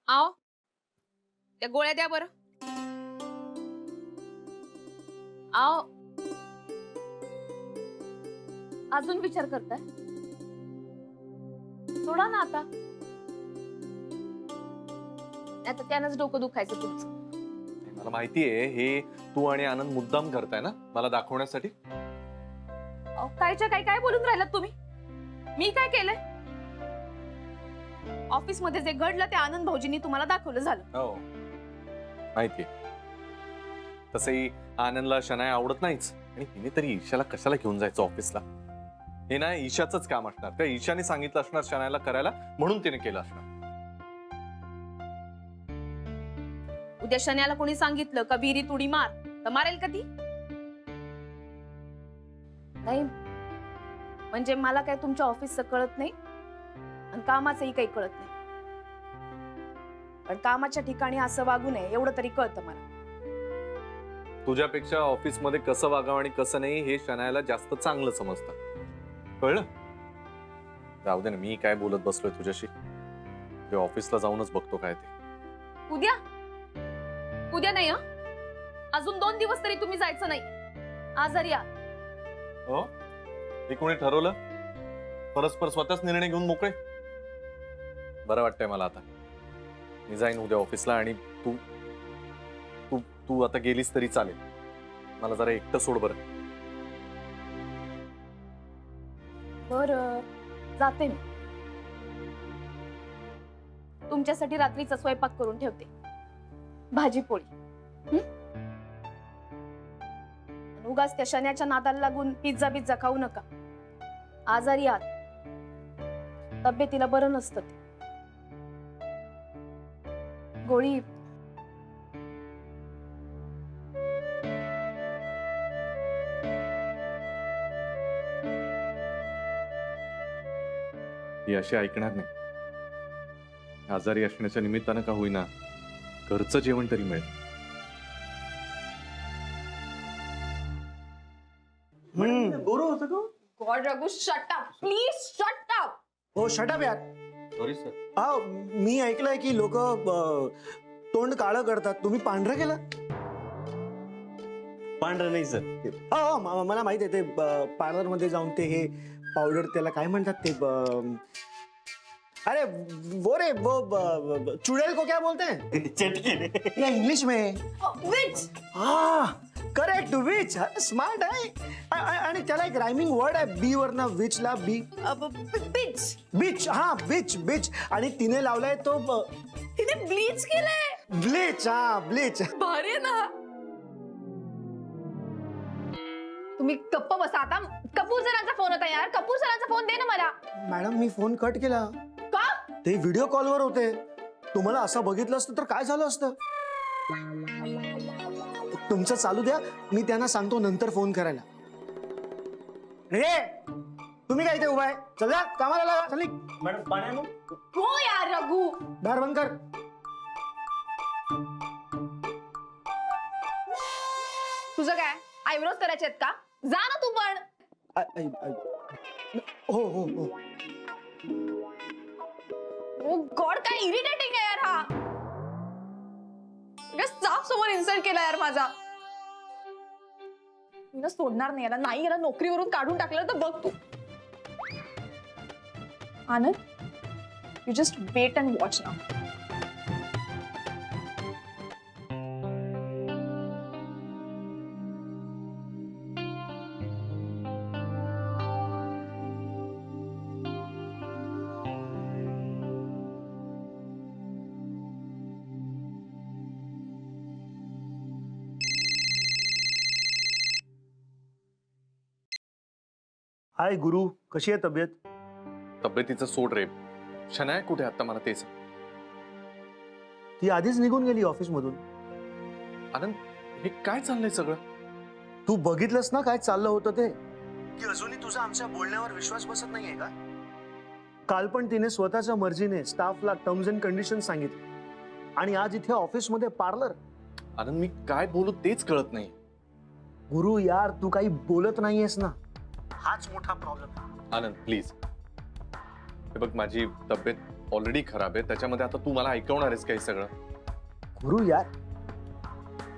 आओ त्या गोळ्या द्या बरं. आओ अजून विचार करताय? सोडा ना आता. आता त्यानंच डोकं दुखायचं तुमचं. मला माहितीये हे तू आणि आनंद मुद्दाम करताय ना मला दाखवण्यासाठी. कायच्या काय काय बोलून राहिलात तुम्ही? मी काय केलंय? ऑफिस मध्ये जे घडलं ते आनंद भाऊजींनी तुम्हाला दाखवलं झालं. हो माहितीये. तसंही आनंदला शनाया आवडत नाहीच आणि तिने तरी ईशाला कशाला घेऊन जायचं ऑफिसला. हे ना ईशाच काम असणार. त्या ईशाने सांगितलं असणार शनायाला करायला म्हणून तिने केलं असणार. उद्या शन्याला कोणी सांगितलं का विहिरीत उडी मार तर मारेल का ती? नाही म्हणजे मला काय तुमच्या ऑफिसचं कळत नाही आणि कामाचंही काही कळत नाही. पण कामाच्या ठिकाणी असं वागू नये एवढं तरी कळतं मला. तुझ्यापेक्षा ऑफिस मध्ये कसं वागावं आणि कसं नाही हे शनायाला जास्त चांगलं समजतं. कळलं? जाऊ दे ना मी काय बोलत बसलोय तुझ्याशी. ते ऑफिसला जाऊनच बघतो काय ते. उद्या उद्या नाही. अजून 2 दिवस तरी तुम्ही जायचं नाही. आजारी या. हो हे कोणी ठरवलं? परस्पर स्वतःच निर्णय घेऊन मोकळे. बरं वाटतंय मला आता. मी जाईन उद्या ऑफिसला आणि तू तू तू आता गेलीस तरी चालेल. मला जरा एकटं सोड बरं. बरं जाते मी. तुमच्यासाठी रात्रीचा स्वयंपाक करून ठेवते. भाजी पोळी. उगाच त्या शन्याच्या नादाला लागून पिझ्झा बिझ्झा खाऊ नका. आजारी आहात. तब्येतीला बरं नसतं ते. गोळी ही अशी ऐकणार नाही. आजारी असण्याच्या निमित्तानं का होईना घरचं जेवण तरी मिळेल. गोरो होतं का? God Raghu shut up please shut up. हो शटअप यार. Sorry sir. हा मी ऐकलंय की लोक तोंड काळं करतात. तुम्ही पांढरं केलं? पांढरं नाही सर. हो मला माहित आहे ते पार्लर मध्ये जाऊन ते हे पावडर त्याला काय म्हणतात ते अरे वो रे वो चुड़ैल को क्या बोलते हैं चटके या इंग्लिश में? विच हाँ करेक्ट विच. स्मार्ट आहे. आणि त्याला एक रायमिंग वर्ड आहे बी वरना विच ला बी. बिच. बीच. हा बीच बीच. आणि तिने लावलाय तो तिने ब्लीच केलंय. ब्लीच. हा ब्लीच. भारी आहे ना. तुम्ही गप्प बसा आता. कपूर सरांचा फोन होता यार. कपूर सरांचा फोन दे ना मला. मॅडम मी फोन कट केला. का? ते व्हिडिओ कॉलवर होते. तुम्हाला असं बघितलं असतं तर काय झालं असतं? तुमचं चालू द्या. मी त्यांना सांगतो नंतर फोन करायला. रे तुम्ही काय इथे उभा आहे? चला कामाला लागा. चल निघ. मॅडम पाणी आणू? हो यार रघु. दार बंद कर. तुझं काय आयब्रोज करायचे आहेत का? जा ना तू पण. हो हो हो. ओ गॉड काय इरिटेटिंग आहे यार हा. साफ समोर इन्सल्ट केला यार माझा. मी ना सोडणार नाही याला. नाही याला नोकरीवरून काढून टाकलं तर बघ तू. Anand you just wait and watch now. Hi गुरु, कशी आहे तब्येत? तब्येतीचं सोड रे. शनाया कुठे आता मला तेच. ती आधीच निघून गेली ऑफिस मधून. आनंद हे काय चाललंय सगळं? तू बघितलंस ना काय चाललं होतं ते? की अजूनही तुझा आमच्या बोलण्यावर विश्वास बसत नाहीये का? काल पण तिने स्वतःच्या मर्जीने स्टाफला टर्म्स अँड कंडिशन सांगितले आणि आज इथे ऑफिस मध्ये पार्लर. आनंद मी काय बोलू तेच कळत नाही. गुरु यार तू काही बोलत नाहीयेस ना. हाच मोठा प्रॉब्लेम. Anand please. हे बघ माझी तब्येत ऑलरेडी खराब आहे, त्याच्यामध्ये आता तू मला ऐकवणार आहेस काही सगळं? गुरु यार,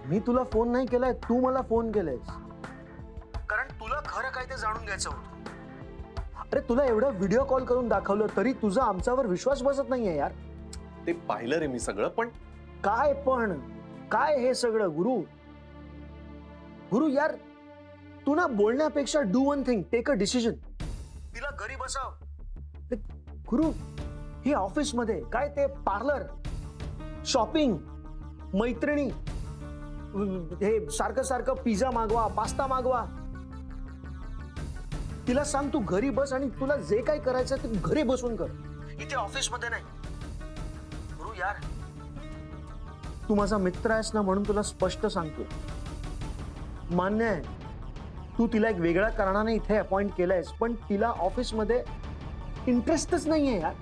मी तुला फोन नाही केलाय, तू मला फोन केलायस, कारण तुला खरं काय ते जाणून घ्यायचं होतं. अरे तुला एवढं व्हिडिओ कॉल करून दाखवलं तरी तुझा आमच्यावर विश्वास बसत नाहीये यार. ते पाहिलं रे मी सगळं, पण काय हे सगळं गुरु यार, तू ना बोलण्यापेक्षा do one thing, take a decision. तिला घरी बसाव. गुरु, हे ऑफिस मध्ये काय ते पार्लर, शॉपिंग, मैत्रिणी, हे सारखं सारखं पिझ्झा मागवा, पास्ता मागवा. तिला सांग तू घरी बस आणि तुला जे काय करायचं ते घरी बसून कर, इथे ऑफिस मध्ये नाही. गुरु यार, तू माझा मित्र आहेस ना, म्हणून तुला स्पष्ट सांगतो, मान्य आहे तू तिला एक वेगळ्या कारणाने इथे अपॉइंट केलंयस, पण तिला ऑफिस मध्ये इंटरेस्टच नाहीये यार.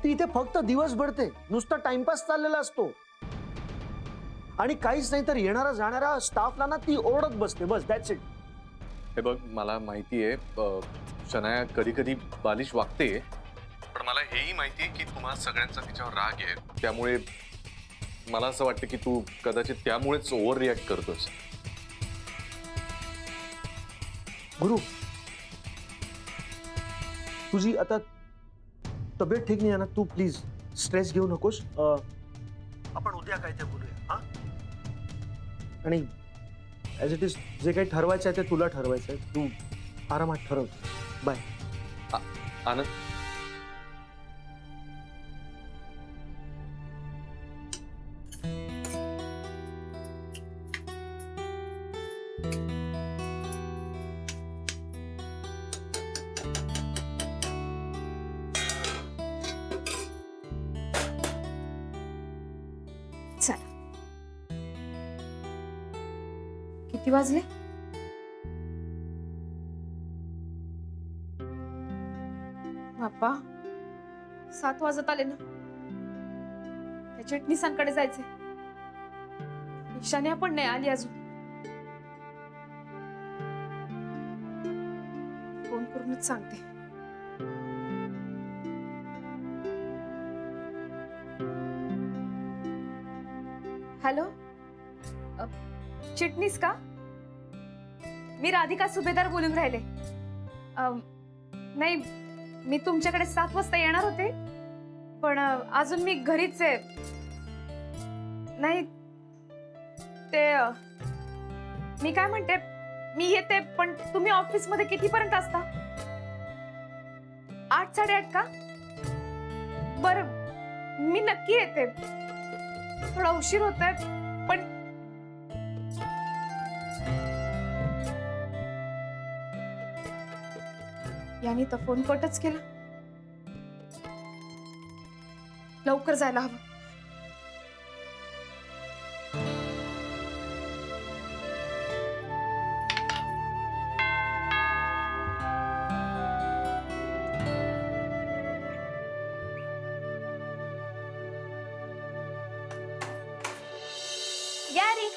ती इथे फक्त दिवस भरते, नुसता टाइमपास चाललेला असतो आणि काहीच नाही तर येणारा जाणारा स्टाफला ना ती ओरडत बसते, बस दॅट्स इट. हे बघ, मला माहितीये शनाया कधी कधी बालिश वागते, पण मला हेही माहितीये की तुम्हाला सगळ्यांचा तिच्यावर राग आहे, त्यामुळे मला असं वाटतं की तू कदाचित त्यामुळेच ओव्हर रिॲक्ट करतोस. गुरु, तुझी आता तब्येत ठीक नाही आहे ना, तू प्लीज स्ट्रेस घेऊ नकोस. आपण उद्या काय ते बोलूया, हा? आणि ॲज इट इज जे काही ठरवायचं आहे ते तुला ठरवायचं आहे, तू आरामात ठरव. बाय. आनंद, चला, किती वाजले? बाप्पा, 7 वाजत आले ना. त्या चिटणीसांकडे जायचे, ईशान्या पण नाही आली अजून. फोन करूनच सांगते. हॅलो, चिटणीस का? मी राधिका सुभेदार बोलून राहिले. नाही, मी तुमच्याकडे 7 वाजता येणार होते, पण अजून मी घरीच आहे. नाही ते मी काय म्हणते, मी येते, पण तुम्ही ऑफिस मध्ये कितीपर्यंत असता? 8, 8:30 का? बरं, मी नक्की येते. थोडा उशीर होतोय, पण याने तर फोन कटच केला. लवकर जायला हवं. या रे.